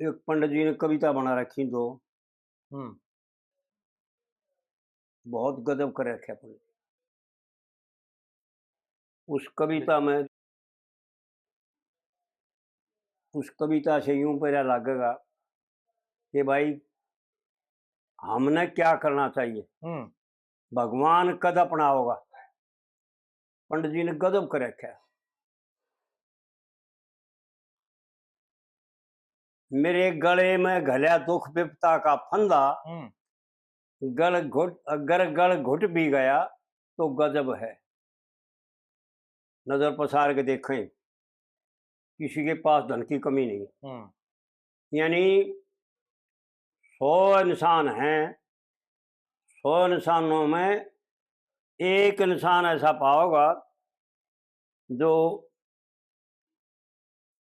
एक पंडित जी ने कविता बना रखी दो, हुँ, बहुत गजब कर रखे पंडित। उस बिल कविता में उस कविता से यूं पहला लगेगा कि भाई हमने क्या करना चाहिए, हुँ, भगवान कद अपनाओगा। पंडित जी ने गजब कर रखा है। मेरे गले में घल्या दुख विपता का फंदा, हुँ, गल घुट अगर गल घुट भी गया तो गजब है। नजर पसार के देखें, किसी के पास धन की कमी नहीं। हुँ, यानी 100 इंसान हैं, 100 इंसानों में एक इंसान ऐसा पाओगा जो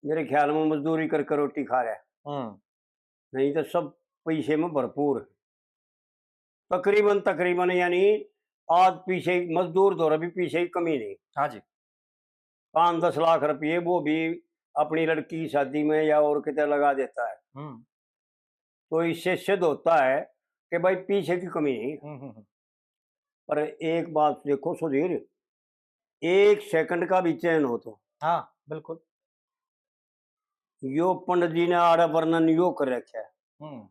मेरे ख्याल में मजदूरी करके रोटी खा रहा है। हुँ, नहीं तो सब पैसे में भरपूर है। तकरीबन तकरीबन यानी आज पीछे मजदूर दो भी पीछे की कमी नहीं। हाँ जी। 5-10 लाख रुपये वो भी अपनी लड़की की शादी में या और कितने लगा देता है। हुँ, तो इससे सिद्ध होता है कि भाई पीछे की कमी नहीं है। हुँ, हुँ, हुँ, पर एक बात देखो सुधीर, एक सेकंड का भी चैन हो तो हाँ, बिल्कुल। यो पंडित जी ने आड़ा वर्णन यो कर रखा है। हुँ,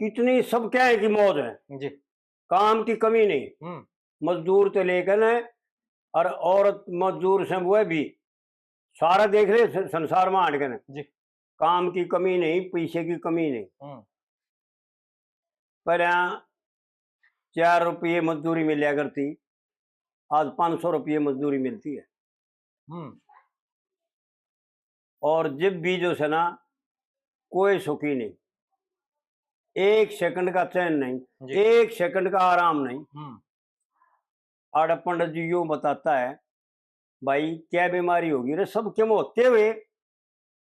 कितनी सब क्या है कि मौज है, जी, काम की कमी नहीं। हुँ, मजदूर तो लेकर न, और औरत मजदूर से वो भी सारा देख रहे संसार में आट गए। जी, काम की कमी नहीं, पैसे की कमी नहीं। हुँ, पर यहाँ 4 रुपये मजदूरी मिला करती, आज 500 रुपये मजदूरी मिलती है। हुँ, और जब भी जो है ना, कोई सुखी नहीं, एक सेकंड का चैन नहीं, जी, एक सेकंड का आराम नहीं। हुँ, आड़ा पंडित जी यूं बताता है, भाई क्या बीमारी होगी रे, सब क्यों होते हुए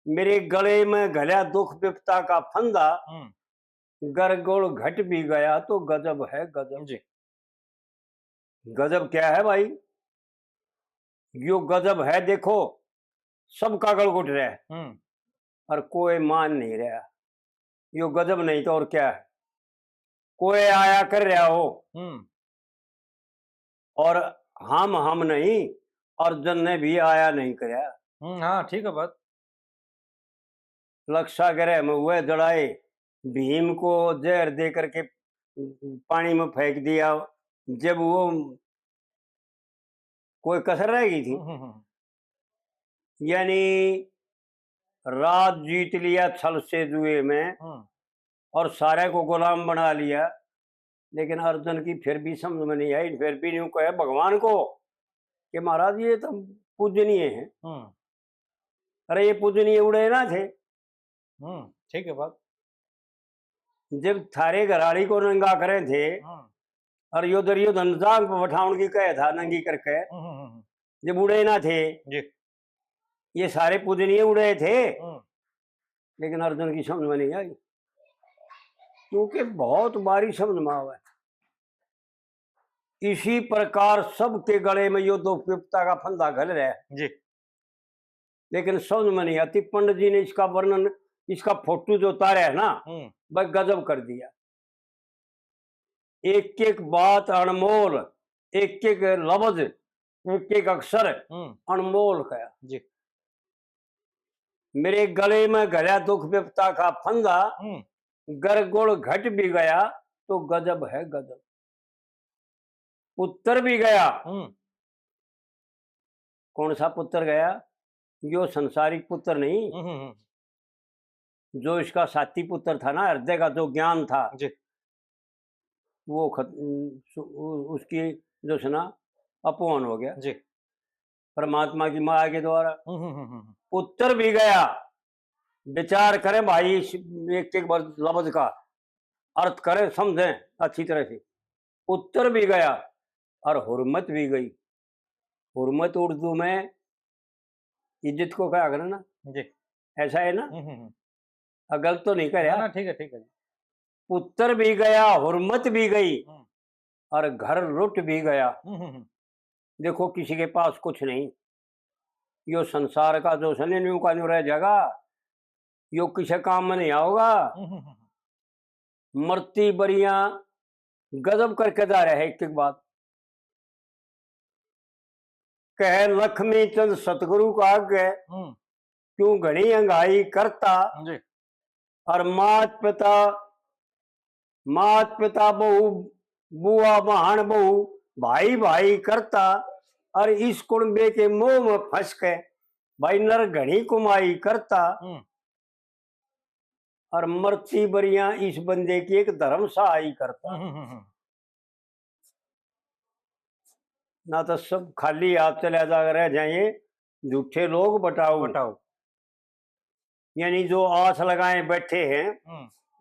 मेरे गले में घल्या दुख विपता का फंदा, हुँ, गरगोल घट भी गया तो गजब है गजब। जी, गजब क्या है भाई, यो गजब है। देखो, सब कागल उठ रहा है हुँ, और कोई मान नहीं रहा। यो गजब नहीं तो और क्या है। कोई आया कर रहा हो हुँ, और हम नहीं, और जन ने भी आया नहीं कराया। हुँ, हाँ, ठीक है बात। लक्षाग्रह में हुए दड़ाए, भीम को जहर दे करके पानी में फेंक दिया। जब वो कोई कसर रह गई थी। हुँ, हुँ, हुँ, यानी रात जीत लिया छल से जुए में हुँ, और सारे को गुलाम बना लिया। लेकिन अर्जुन की फिर भी समझ में नहीं आई, फिर भी यूं कहे भगवान को कि महाराज ये तो पूजनीय है। हुँ, अरे ये पूजनीय उड़े ना थे। हुँ, ठीक है बात। जब थारे घराड़ी को नंगा करे थे हुँ, और यो दुर्योधन जांग पर बैठाउन की कहे था नंगी करके, हुँ, हुँ, हुँ, हुँ, जब उड़े ना थे, जी, ये सारे पूजनीय उड़े थे। हुँ, लेकिन अर्जुन की समझ में नहीं आई, क्योंकि बहुत बारी समझ में आवा है। इसी प्रकार सबके गले में यो दो विपता का फंदा घल रहा है, जी, लेकिन समझ में नहीं आती। पंडित जी ने इसका वर्णन, इसका फोटो जो उतारा है ना, हुँ, वह गजब कर दिया। एक एक बात अनमोल, एक एक लफ्ज, एक एक अक्षर हुँ, अनमोल है। जी, मेरे गले में घल्या दुख विपता का फंदा, हुँ, गरगुड़ घट भी गया तो गजब है गजब। पुत्र भी गया। हुँ, कौन सा पुत्र गया? यो संसारिक पुत्र नहीं, हुँ, हुँ, हुँ, जो इसका साथी पुत्र था ना, हृदय का जो ज्ञान था, जी, वो उसकी जो है ना, अपमान हो गया जी, परमात्मा की माया के द्वारा। हुँ, हुँ, हुँ, हुँ, पुत्र भी गया। विचार करें भाई, एक एक बार लफ्ज का अर्थ करें, समझें अच्छी तरह से। पुत्र भी गया और हुर्मत भी गई। हुर्मत उर्दू में इज्जत को क्या करें ना, जी, ऐसा है ना। हुँ, हुँ, हुँ, गलत तो नहीं ना, कर। ना, ठीक है जी। पुत्र भी गया, हुर्मत भी गई हुँ, और घर लुट भी गया। हुँ, हुँ, हुँ, देखो किसी के पास कुछ नहीं, यो संसार का जो सने न्यू का न्यू रह जाएगा। यो किसी काम में नहीं आओगा। मरती बरिया गजब करके जा रहे हैं एक एक बात। कह लक्ष्मी चंद सतगुरु का आगे क्यों घनी अंगाई करता। जी और मात पिता बहू बुआ बहन बहू भाई भाई करता। और इस कुंबे के मोह में फंस के भाई नर घनी कुमाई करता। और मरती बरिया इस बंदे की एक धर्म सहाई करता। ना तो सब खाली हाथ चले जा रह जाएंगे, झूठे लोग बताओ। यानी जो आस लगाए बैठे हैं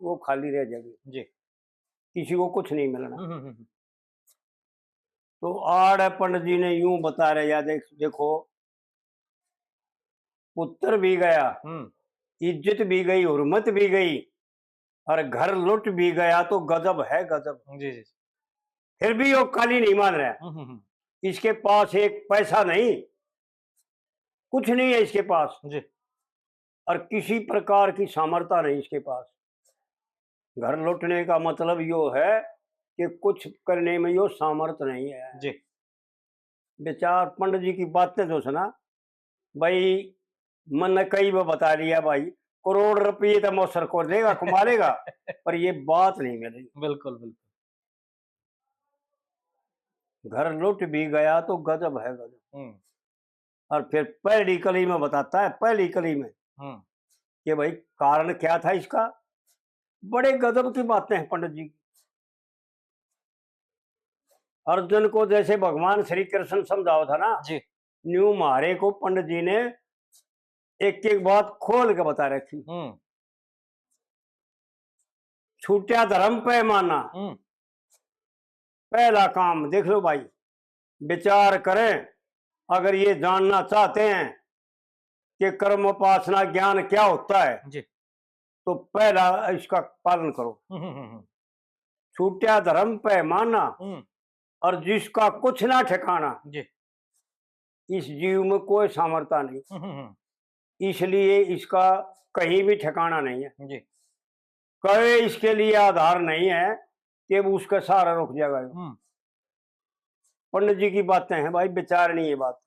वो खाली रह जाएंगे जी किसी को कुछ नहीं मिलना। तो आड़ पंडित जी ने यूं बता रहे या देखो पुत्र भी गया, इज्जत भी गई, हुर्मत भी गई और घर लुट भी गया। तो गजब है गजब। जी जी फिर भी वो काली नहीं मान रहा। इसके पास एक पैसा नहीं, कुछ नहीं है इसके पास जी और किसी प्रकार की सामर्थ्य नहीं इसके पास। घर लुटने का मतलब यो है कि कुछ करने में यो सामर्थ्य नहीं है। जी बेचार पंडित जी की बातें जो सुना भाई मन ने कई बार बता दिया भाई करोड़ रुपये तो मौसर को देगा कमा लेगा पर ये बात नहीं मिलेगी। बिल्कुल बिल्कुल घर लुट भी गया तो गजब है गजब। और फिर पहली कली में बताता है, पहली कली में कि भाई कारण क्या था इसका। बड़े गजब की बातें हैं पंडित जी। अर्जुन को जैसे भगवान श्री कृष्ण समझाओ था ना जी न्यू मारे को पंडित जी ने एक एक बात खोल के बता रखी। छूटा धर्म पैमाना। पहला काम देख लो भाई, विचार करें अगर ये जानना चाहते हैं कि कर्म उपासना ज्ञान क्या होता है जी तो पहला इसका पालन करो। छूटा धर्म पैमाना और जिसका कुछ ना ठिकाना। जी इस जीव में कोई सामर्थ्य नहीं, इसलिए इसका कहीं भी ठिकाना नहीं है। जी कहे इसके लिए आधार नहीं है कि वो उसका सहारा रुक जाएगा। पंडित जी की बातें हैं भाई, विचारनीय बात है।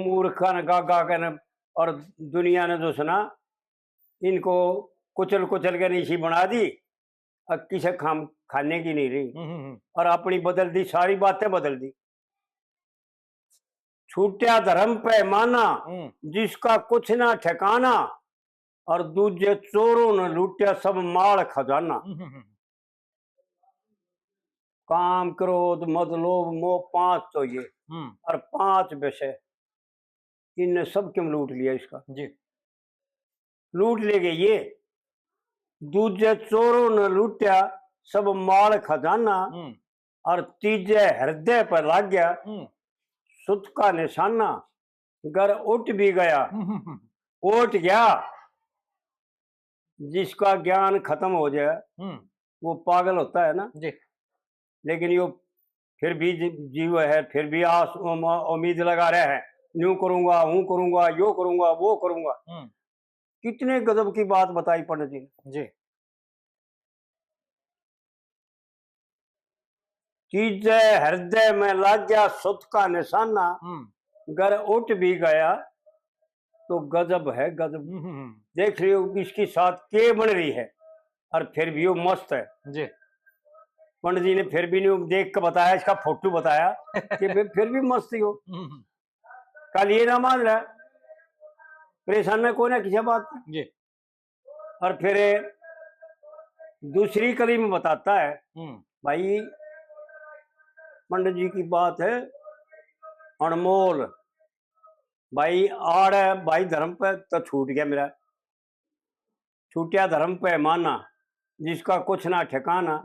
मूर्खा ने गा के न और दुनिया ने जो सुना इनको कुचल कुचल के नीची बना दी और किसे खाने की नहीं रही और अपनी बदल दी, सारी बातें बदल दी। छूटा धर्म पैमाना जिसका कुछ ना ठिकाना और दूजे चोरों ने लूटा सब माल खजाना। काम क्रोध मद लोभ मोह पांच तो ये और पांच विषय इनने सब क्यों लूट लिया इसका। जी लूट ले गए ये। दूजे चोरों ने लूटा सब माल खजाना और तीजे हृदय पर लग गया सुत का निशाना। घर उठ भी गया, उठ गया। जिसका ज्ञान खत्म हो जाए वो पागल होता है ना जी लेकिन यो फिर भी जीव है, फिर भी आस उम्मीद लगा रहे हैं यूं करूंगा हूं करूंगा यो करूंगा वो करूंगा। कितने गजब की बात बताई पंडित जी ने। जी चीजे हृदय में लग गया सुत का निशाना। घर उठ भी गया तो गजब है गजब। देख रही हो इसकी साथ के बन रही है और फिर भी वो मस्त है। जी पंडित जी ने फिर भी नहीं देख के बताया, इसका फोटो बताया कि फिर भी मस्त ही हो। कल ये ना मान रहा परेशान कोई ना किसी बात जी और फिर दूसरी कली में बताता है भाई पंडित जी की बात है अनमोल। भाई आड़ है भाई धर्म पे तो छूट गया मेरा। छूटिया धर्म पैमाना जिसका कुछ ना ठिकाना।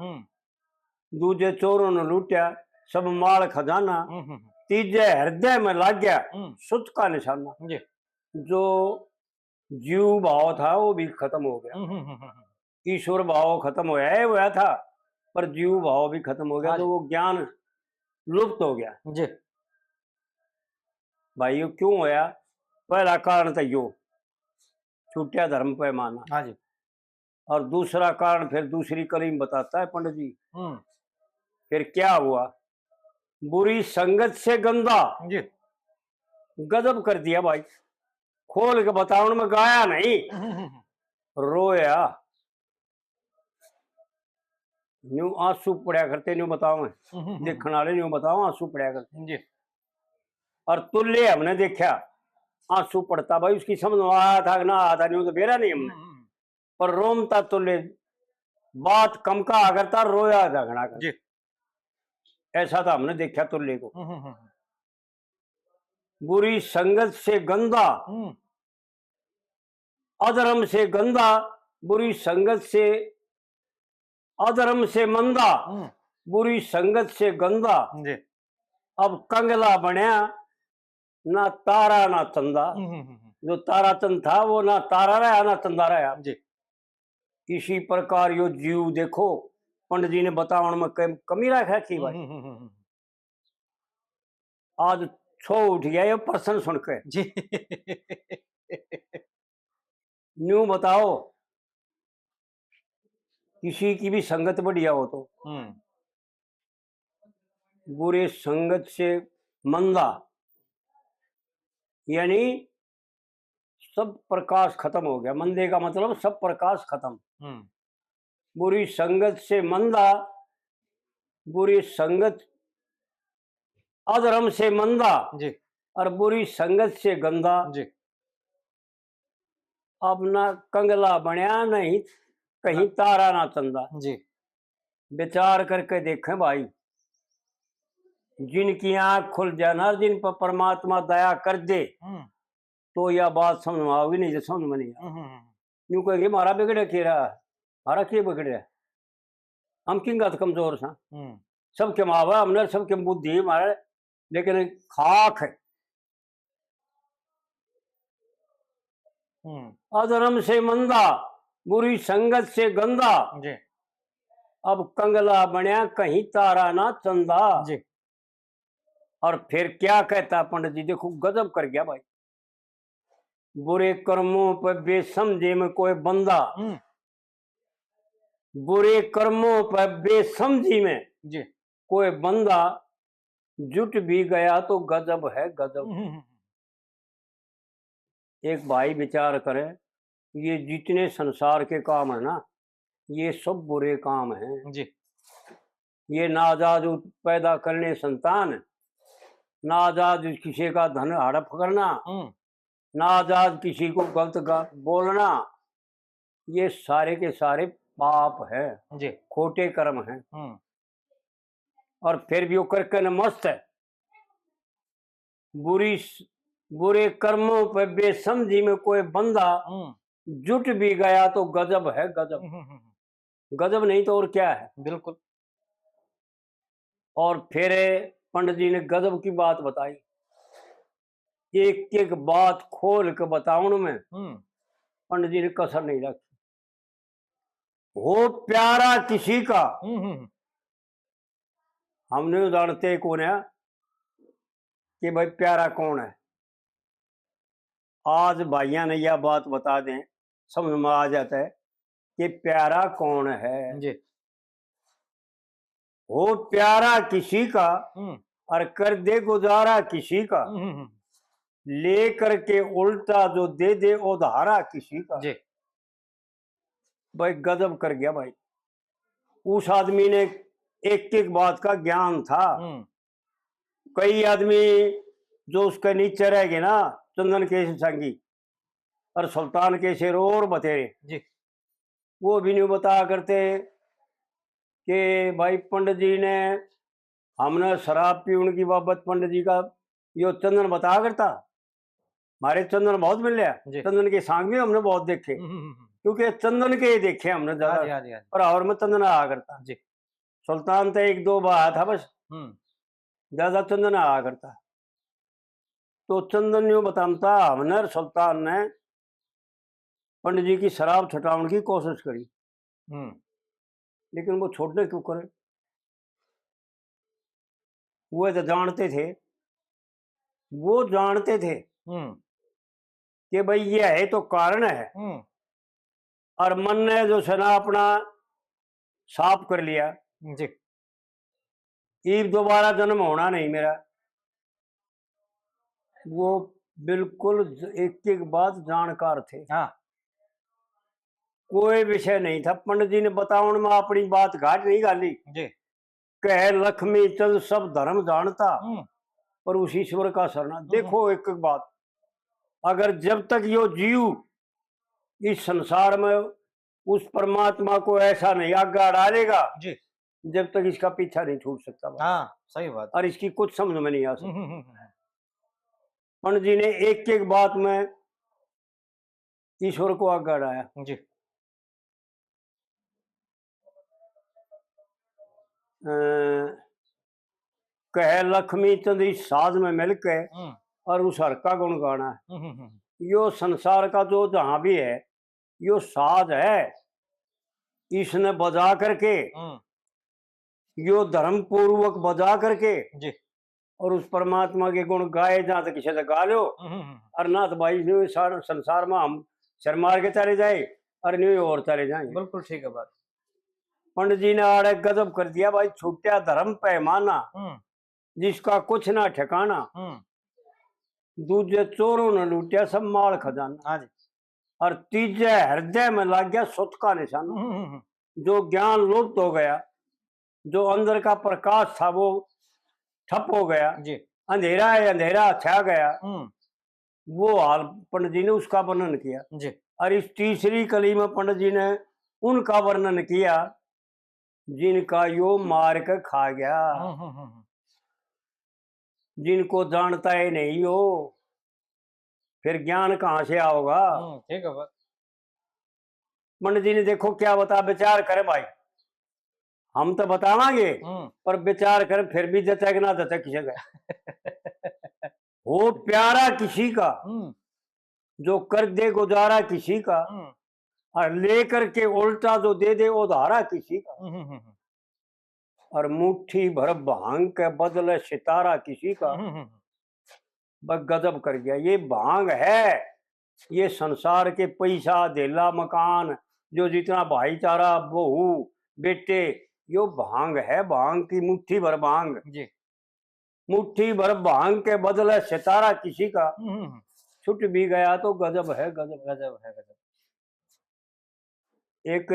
दूजे चोरों ने लूटा सब माल खजाना। तीजे हृदय में लग गया सुत का निशाना। जो जीव भाव था वो भी खत्म हो गया। ईश्वर भाव खत्म होया था पर जीव भाव भी खत्म हो गया। तो वो ज्ञान लुप्त हो गया। जी भाई क्यों होया? पहला कारण था यो छूटिया धर्म पैमाना। हाँ जी। और दूसरा कारण फिर दूसरी कड़ी में बताता है पंडित जी। हम्म। फिर क्या हुआ, बुरी संगत से गंदा, जी। गजब कर दिया भाई। खोल के बताओ में गाया नहीं, रोया। न्यू आंसू पड़या करते, न्यू बताओ मैं देखने वाले, न्यू बताओ आंसू पड़या करते। जी। और तुल्य हमने देखा आंसू पड़ता, भाई उसकी समझ में आया था कि ना आया था, न्यू तो बेरा नहीं हमने, पर रोमता तुल्य बात कम का अगर था, रोया झगड़ा कर। जी। ऐसा था हमने देखा तुल्य को। बुरी संगत से गंदा, अधर्म से गंदा, बुरी संगत से, अधर्म से मंदा, बुरी संगत से गंदा। जी। अब कंगला बनया, ना तारा ना चंदा। जो तारा चंद था वो ना तारा रहा ना चंदा रहा। जी। इसी प्रकार यो जीव देखो, पंडित जी ने बतावन में कमी रखा की भाई। आज छो उठ गया ये प्रश्न सुनकर। जी। न्यू बताओ, किसी की भी संगत बढ़िया हो तो बुरे संगत से मंदा, यानी सब प्रकाश खत्म हो गया। मंदे का मतलब सब प्रकाश खत्म। बुरी संगत से मंदा, बुरी संगत, अधर्म से मंदा जी। और बुरी संगत से गंदा। जी। अब ना कंगला बनया, नहीं कहीं तारा ना चंदा। जी। विचार करके देखें भाई, जिनकी आंख खुल जाना, जिन पर परमात्मा दया कर दे, तो यह बात समझ में आओगी, नहीं तो समझ में नहीं आ। यूं कहेंगे मारा बिगड़े के रहा, हमारा क्या बिगड़े, हम किंग कमजोर सा, सबके माँ बाप हमने, सबके बुद्धि हमारे, लेकिन खाक है। अधर्म से मंदा, बुरी संगत से गंदा। जी। अब कंगला बनया, कहीं तारा ना चंदा। जी। और फिर क्या कहता पंडित जी, देखो गजब कर गया भाई। बुरे कर्मों पर बेसमझे में कोई बंदा, बुरे कर्मों पर बेसमझी में जी। कोई बंदा, जुट भी गया तो गजब है गजब। एक भाई विचार करे, ये जितने संसार के काम है ना, ये सब बुरे काम हैं। जी। ये नाजायज पैदा करने संतान, नाजायज किसी का धन हड़प करना, नाजायज किसी को गलत बोलना, ये सारे के सारे पाप है जी। खोटे कर्म हैं। और फिर भी वो करके न मस्त है। बुरे कर्मों पर बेसमझी में कोई बंदा, जुट भी गया तो गजब है गजब। गजब नहीं तो और क्या है। बिल्कुल। और फिर पंडित जी ने गजब की बात बताई, एक एक बात खोल के बताओ में पंडित जी ने कसर नहीं रखी। हो प्यारा किसी का, हमने जानते कौन है कि भाई प्यारा कौन है। आज भाइया ने यह बात बता दें, समझ में आ जाता है कि प्यारा कौन है। जी। हो प्यारा किसी का और कर दे गुजारा किसी का, ले करके उल्टा जो दे दे उधारा किसी का। जी। भाई गजब कर गया भाई। उस आदमी ने एक एक बात का ज्ञान था। कई आदमी जो उसके नीचे रह गए ना, चंदन के संगी और सुल्तान के शेर और बतेरे जी। वो भी नहीं बताया करते कि भाई पंडित जी ने, हमने शराब पीने की बाबत पंडित जी का यो चंदन बताया करता। हमारे चंदन बहुत मिल रहा, चंदन के सांग भी हमने बहुत देखे, क्योंकि चंदन के ही देखे हमने ज्यादा, और में चंदन आया करता। सुल्तान तो एक दो बार आया था बस, ज्यादा चंदन आया करता। तो चंदन यूं बताता, हमने सुल्तान ने पंडित जी की शराब छुटाने की कोशिश करी, लेकिन वो छोड़ने क्यों करे। वो तो जानते थे, वो जानते थे कि भाई ये है तो कारण है, और मन ने जो है ना अपना साफ कर लिया, जी। ईब दोबारा जन्म होना नहीं मेरा। वो बिल्कुल एक एक बात जानकार थे, हाँ कोई विषय नहीं था। पंडित जी ने बताओ में अपनी बात घाट नहीं गाली, जी। कह लक्ष्मी चंद सब धर्म जानता, हम्म पर उस ईश्वर का शरणा। हम्म, देखो एक एक बात, अगर जब तक यो जीव इस संसार में उस परमात्मा को ऐसा नहीं आज्ञा डालेगा, जी। जब तक इसका पीछा नहीं छूट सकता बात। हाँ सही बात। और इसकी कुछ समझ में नहीं आ हम्म सकती। हम्म, हम्म, पंडित जी ने एक एक बात में ईश्वर को आज्ञा डाया। जी। कह लक्ष्मी चंद इस साज में मिलके हम्म और उस हर का गुण गाना है। हम्म, हम्म, हम्म, यो संसार का जो जहां भी है, यो साज है, इसने बजा करके, हम्म, यो धर्म पूर्वक बजा करके जी। और उस परमात्मा के गुण गाए, जहां तक किसी से गा लो, और ना तो भाई न्यू संसार में हम शर मार के चले जाए और न्यू और चले जाएंगे। बिल्कुल ठीक है बात। पंडित जी ने आड़े गजब कर दिया भाई, छूटा धर्म पैमाना, जिसका कुछ ना ठिकाना, दूजे चोरों ने लूटिया सब माल खजाना, हाँ जी। और तीजे हृदय में लग गया सुत का निशाना। हम्म, जो ज्ञान लुप्त हो गया, जो अंदर का प्रकाश था वो ठप हो गया, जी। अंधेरा है अंधेरा छा गया, वो हाल पंडित जी ने उसका वर्णन किया। जी। और इस तीसरी कली में पंडित जी ने उनका वर्णन किया जिनका यो मार के खा गया, जिनको जानता है नहीं हो, फिर ज्ञान कहाँ से आओगा। ठीक है बात। पंडित जी ने देखो क्या बता, विचार करे भाई, हम तो बतावांगे पर विचार कर फिर भी जचा कि ना जचा किसी का। हो प्यारा किसी का जो कर दे गुजारा किसी का, और लेकर के उल्टा जो दे दे उधारा किसी का, और मुट्ठी भर भांग के बदले सितारा किसी का। बस गजब कर गया। ये भांग है, ये संसार के पैसा धेला मकान, जो जितना भाईचारा बहू बेटे, यो भांग है, भांग की मुट्ठी भर भांग जी। मुट्ठी भर भांग के बदले सितारा किसी का, छुट भी गया तो गजब है, गजब गजब है गजब। एक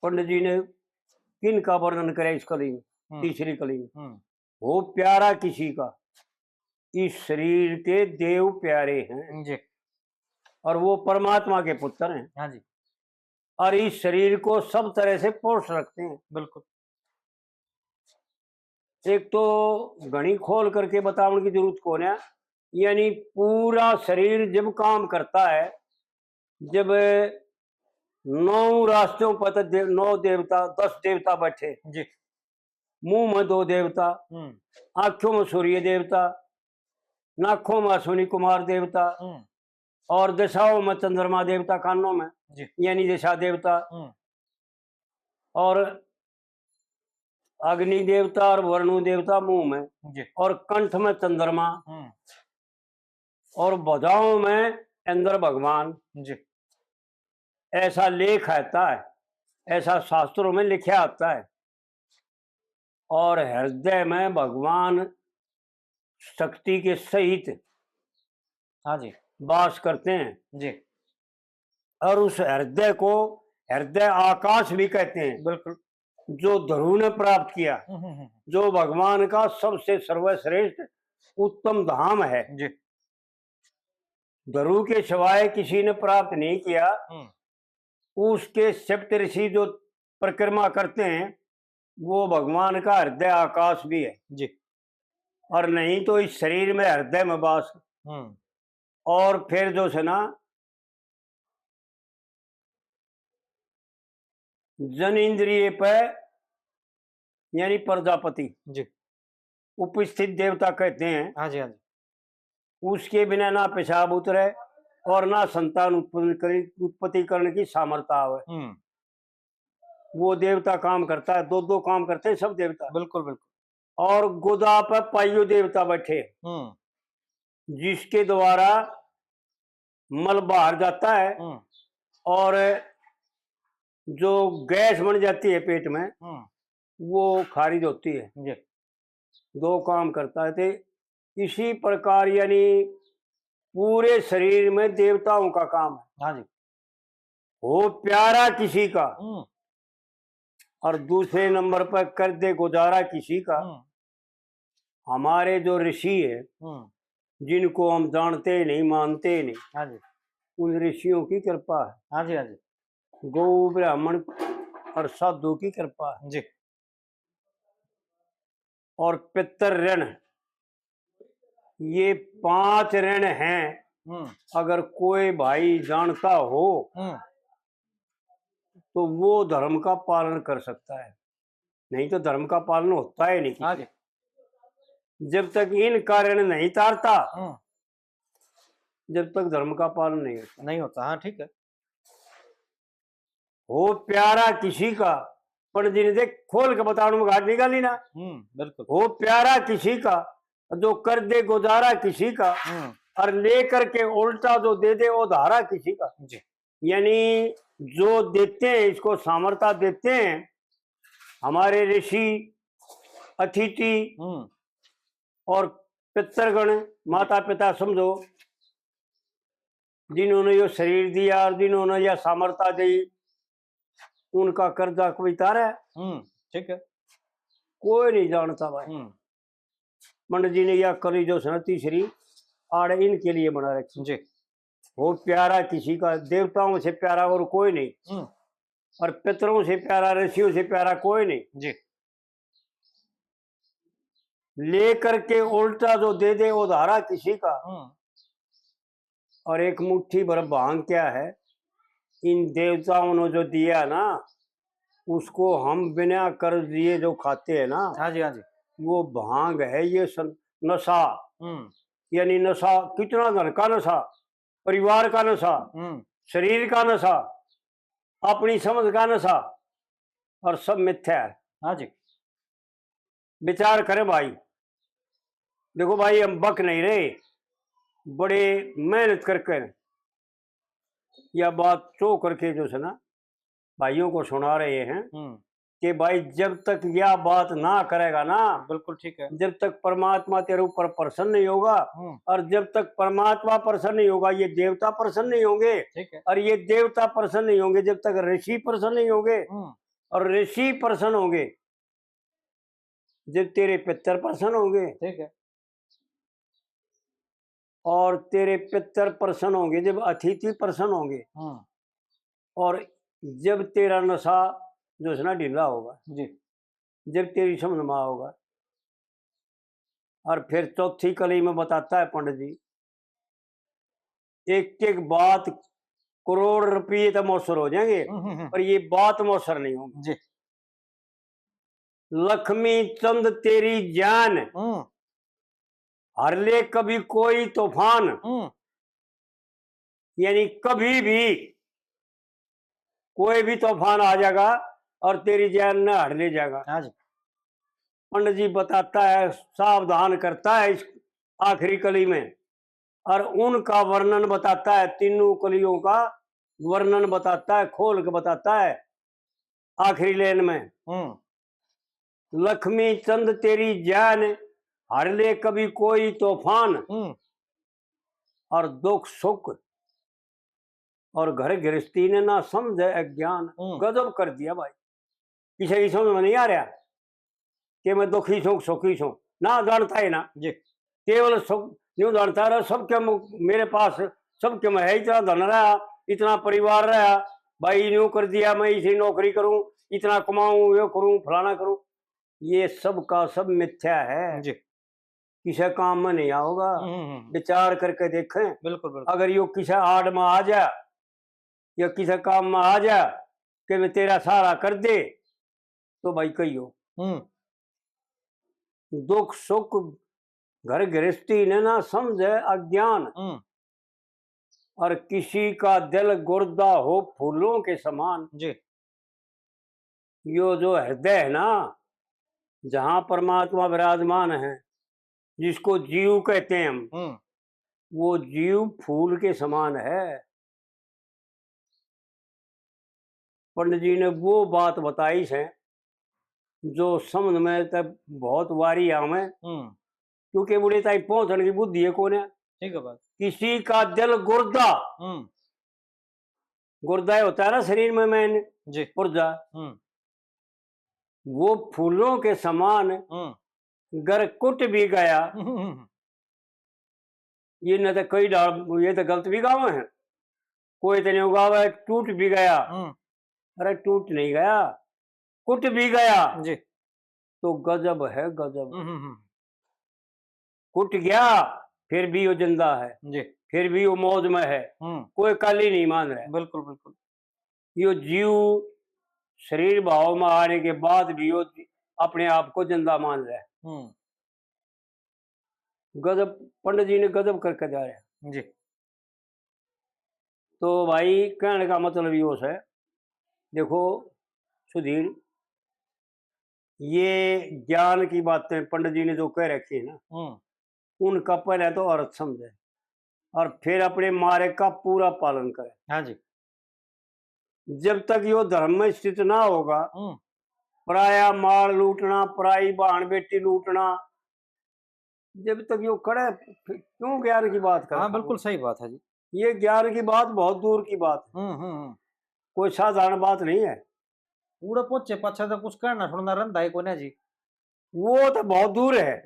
पंडित जी ने किन का वर्णन करे इस कली में, तीसरी कली में, हो प्यारा किसी का, इस शरीर के देव प्यारे हैं जी। और वो परमात्मा के पुत्र हैं। हाँ जी। और इस शरीर को सब तरह से पोष रखते हैं। बिल्कुल। एक तो घड़ी खोल करके बताने की जरूरत कौन है, यानी पूरा शरीर जब काम करता है, जब 9 रास्तों पर तो 9 देवता 10 देवता बैठे जी। मुंह में 2 देवता, आंखों में सूर्य देवता, नाकों में अश्विनी कुमार देवता, और दिशाओं में चंद्रमा देवता, कानों में यानी दिशा देवता, और अग्नि देवता और वरुण देवता मुंह में, और कंठ में चंद्रमा, और भुजाओं में इंद्र भगवान। ऐसा लेख आता है, ऐसा शास्त्रों में लिखा आता है। और हृदय में भगवान शक्ति के सहित हाँ जी वास करते हैं जी। और उस हृदय को हृदय आकाश भी कहते हैं। बिल्कुल। जो ध्रुव ने प्राप्त किया, जो भगवान का सबसे सर्वश्रेष्ठ उत्तम धाम है, ध्रुव के सिवाय किसी ने प्राप्त नहीं किया। उसके सप्त ऋषि जो परिक्रमा करते हैं, वो भगवान का हृदय आकाश भी है जी। और नहीं तो इस शरीर में हृदय में वास। और फिर जो है ना, जन इंद्रिय पे यानी प्रजापति जी। उपस्थित देवता कहते हैं। हाँ जी हाँ जी। उसके बिना ना पेशाब उतरे और ना संतान उत्पत्ति करने की सामर्थ्य आवे। वो देवता काम करता है, 2 काम करते हैं सब देवता। बिल्कुल बिल्कुल। और गोदा पर पाइयो देवता बैठे, जिसके द्वारा मल बाहर जाता है और जो गैस बन जाती है पेट में वो खारिज होती है। जी। दो काम करता है। तो इसी प्रकार यानी पूरे शरीर में देवताओं का काम है। हाँ जी। हो प्यारा किसी का और दूसरे नंबर पर कर दे गुजारा किसी का। हमारे जो ऋषि है जिनको हम जानते नहीं मानते नहीं, हाँ जी। उन ऋषियों की कृपा है। हाँ जी। हाँ जी। गौ ब्राह्मण और साधु की कृपा है। जी। और पितर ऋण, ये 5 ऋण हैं। अगर कोई भाई जानता हो तो वो धर्म का पालन कर सकता है, नहीं तो धर्म का पालन होता ही नहीं हाँ किसी। जी। जब तक इन कारण नहीं तारता जब तक धर्म का पालन नहीं होता। नहीं होता। हाँ ठीक है। हो प्यारा किसी का, पंडित जी ने देख खोल के बताने में घाट निकाली ना। बिल्कुल। हो प्यारा किसी का जो कर दे गुजारा किसी का और लेकर के उल्टा जो दे दे वो धारा किसी का। जी। यानी जो देते हैं इसको सामर्थ्य देते हैं हमारे ऋषि, अतिथि और पितरगण, माता पिता समझो, जिन्होंने ये शरीर दिया और जिन्होंने यह सामर्थ्य दी, उनका कर्जा कोई तारा है? ठीक है। कोई नहीं जानता भाई। पंडित जी ने यह कली जो सनती श्री आड़े इनके लिए बना रखी। जी। वो प्यारा किसी का, देवताओं से प्यारा और कोई नहीं और पितरों से प्यारा, ऋषियों से प्यारा कोई नहीं। जी। लेकर के उल्टा जो दे दे वो धारा किसी का। और एक मुट्ठी भर भांग क्या है, इन देवताओं ने जो दिया ना उसको हम बिना कर्ज दिए जो खाते हैं ना। हाँ जी। हाँ जी। वो भांग है, ये नशा। यानी नशा कितना, धन का नशा, परिवार का नशा, शरीर का नशा, अपनी समझ का नशा, और सब मिथ्या है। हाँ जी। विचार करें भाई। देखो भाई हम बक नहीं रहे, बड़े मेहनत करके यह बात चो करके जो है ना भाइयों को सुना रहे हैं कि भाई जब तक यह बात ना करेगा ना, बिल्कुल ठीक है, जब तक परमात्मा तेरे ऊपर प्रसन्न नहीं होगा, और जब तक परमात्मा प्रसन्न नहीं होगा ये देवता प्रसन्न नहीं होंगे, ठीक है, और ये देवता प्रसन्न नहीं होंगे जब तक ऋषि प्रसन्न नहीं होंगे, और ऋषि प्रसन्न होंगे जब तेरे पितर प्रसन्न होंगे, ठीक है, और तेरे पितर प्रसन्न होंगे जब अतिथि प्रसन्न होंगे, और जब तेरा नशा जो है ना ढीला होगा जी, जब तेरी समझ में होगा। और फिर चौथी कली में बताता है पंडित जी, एक एक बात करोड़ रुपये तो मौसर हो जाएंगे पर ये बात मौसर नहीं होगी जी, लक्ष्मी चंद तेरी जान हर ले कभी कोई तूफान, यानी कभी भी कोई भी तूफान आ जाएगा और तेरी जान न हर ले जाएगा। हाँ जी, पंडित जी बताता है, सावधान करता है इस आखिरी कली में, और उनका वर्णन बताता है, तीनों कलियों का वर्णन बताता है, खोल के बताता है आखिरी लेन में। लक्ष्मी चंद तेरी जान हर ले कभी कोई तूफान, और दुख सुख और घर गृहस्थी ने ना समझे अज्ञान। गजब कर दिया भाई, किसी की समझ में नहीं आ रहा कि मैं दुखी छूँ सुखी छूँ, ना जानता है ना जी, केवल सुख यूं जानता रहा सबके मेरे पास सबके में है, इतना धन रहा, इतना परिवार रहा, भाई यूं कर दिया, मैं इसी नौकरी करूं, इतना कमाऊं, यो करूं, फलाना करूं, ये सब का सब मिथ्या है जी, किसी काम में नहीं आओगा। विचार करके देखें, बिल्कुल बिल्कुल, अगर यो किसी आड़ में आ जा या किसी काम में आ जा कि मैं तेरा सहारा कर दे तो भाई कहियो दुख सुख घर गृहस्थी ने ना समझे अज्ञान, और किसी का दिल गुर्दा हो फूलों के समान। जी, यो जो हृदय है ना जहां परमात्मा विराजमान है, जिसको जीव कहते हैं हम, वो जीव फूल के समान है। पंडित जी ने वो बात बताई है जो समझ में तब बहुत वारी आवे, क्योंकि बुढ़े ताई पहुंचने की बुद्धि है कोने। ठीक है बात। किसी का दिल गुर्दा, गुर्दा होता है ना शरीर में मैंने जी। पुर्जा, वो फूलों के समान गर कुट भी गया। ये न तो कई डाल, ये तो गलत भी गाँव है, कोई तो नहीं उगावा है टूट भी गया। अरे टूट नहीं गया, कुट भी गया जी। तो गजब है गजब। कुट गया फिर भी वो जिंदा है जी। फिर भी वो मौज में है, कोई कल ही नहीं मान रहा है। बिल्कुल बिल्कुल। यो जीव शरीर भाव में आने के बाद भी वो अपने आप को जिंदा मान रहा है। गजब, पंडित जी ने गजब करके जा रहे हैं जी। तो भाई कहने का मतलब यो है, देखो सुधीर, ये ज्ञान की बातें पंडित जी ने जो कह रखी है ना, उनका पहले तो अर्थ समझे और फिर अपने मार्ग का पूरा पालन करे। हाँ जी। जब तक यो धर्म में स्थित ना होगा, पराया माल लूटना, पराई बहन बेटी लूटना, जब तक यो करे क्यों ज्ञान की बात करे। हाँ बिल्कुल सही बात है जी। ये ज्ञान की बात बहुत दूर की बात है, कोई साधारण बात नहीं है। पूरा पोचे पाछा तो कुछ करना सुनना रंधा है कोने जी, वो तो बहुत दूर है,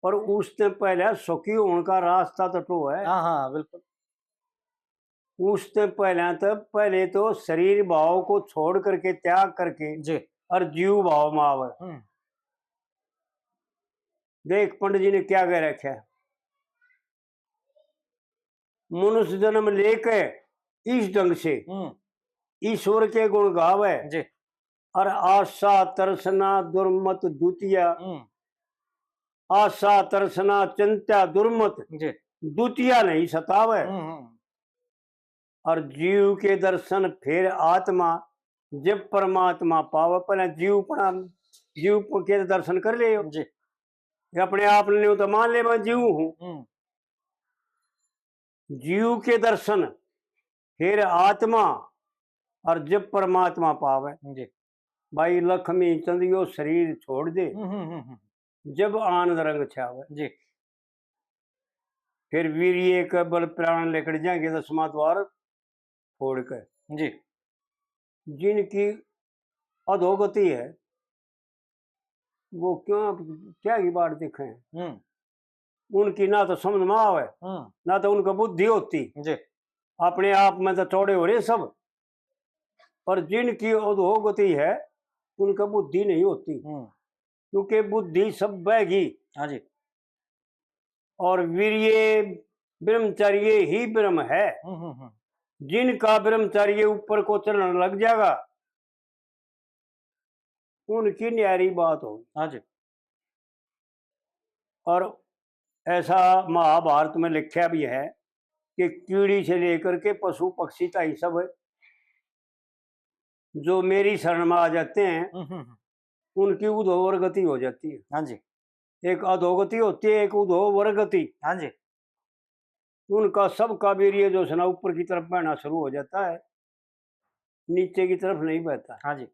पर उसने पहले सुखी होने का रास्ता तो टो है। हाँ हाँ बिल्कुल। उसने पहले तो शरीर भाव को छोड़ करके, त्याग करके जी, और जीव भाव में आवे। देख पंडित जी ने क्या कह रखा है, मनुष्य जन्म लेके इस ढंग से ईश्वर के गुण गावे जी। और आशा तरसना दुर्मत द्वितीय, आशा तरसना चिंता दुर्मत जी। द्वितीय नहीं सतावे। और जीव के दर्शन फिर आत्मा जब परमात्मा पावे। पहले जीव के दर्शन कर ले जी। अपने आप ने तो मान ले मैं जीव हूं। जीव के दर्शन फिर आत्मा और जब परमात्मा पावे। जी। भाई लक्ष्मी चंद यो शरीर छोड़ दे, जब आनंद रंग छावे जी। फिर वीर्य का बल प्राण लेकर जाएंगे 10वां द्वार छोड़ कर। जी। जिनकी अधोगति है वो क्यों क्या की बात देखे, उनकी ना तो समझ में आवे, ना तो उनका बुद्धि होती जी। अपने आप में तो चौड़े हो रहे सब, पर जिनकी अधोगति है उनका बुद्धि नहीं होती, क्योंकि बुद्धि सब बहगी। हाँ जी। और वीर्य ब्रह्मचर्य ही ब्रह्म है। जिनका ब्रह्मचर्य ऊपर को चलने लग जाएगा उनकी न्यारी बात होगी। हाँ जी। और ऐसा महाभारत में लिखा भी है कि कीड़ी से लेकर के पशु पक्षी तक सब जो मेरी शरण में आ जाते हैं उनकी उधोवरगति हो जाती है। हाँ जी। एक अधोगति होती है, एक उधोवरगति। हाँ जी। उनका सबका वीर्य जो है ना ऊपर की तरफ बहना शुरू हो जाता है, नीचे की तरफ नहीं बहता। हाँ जी।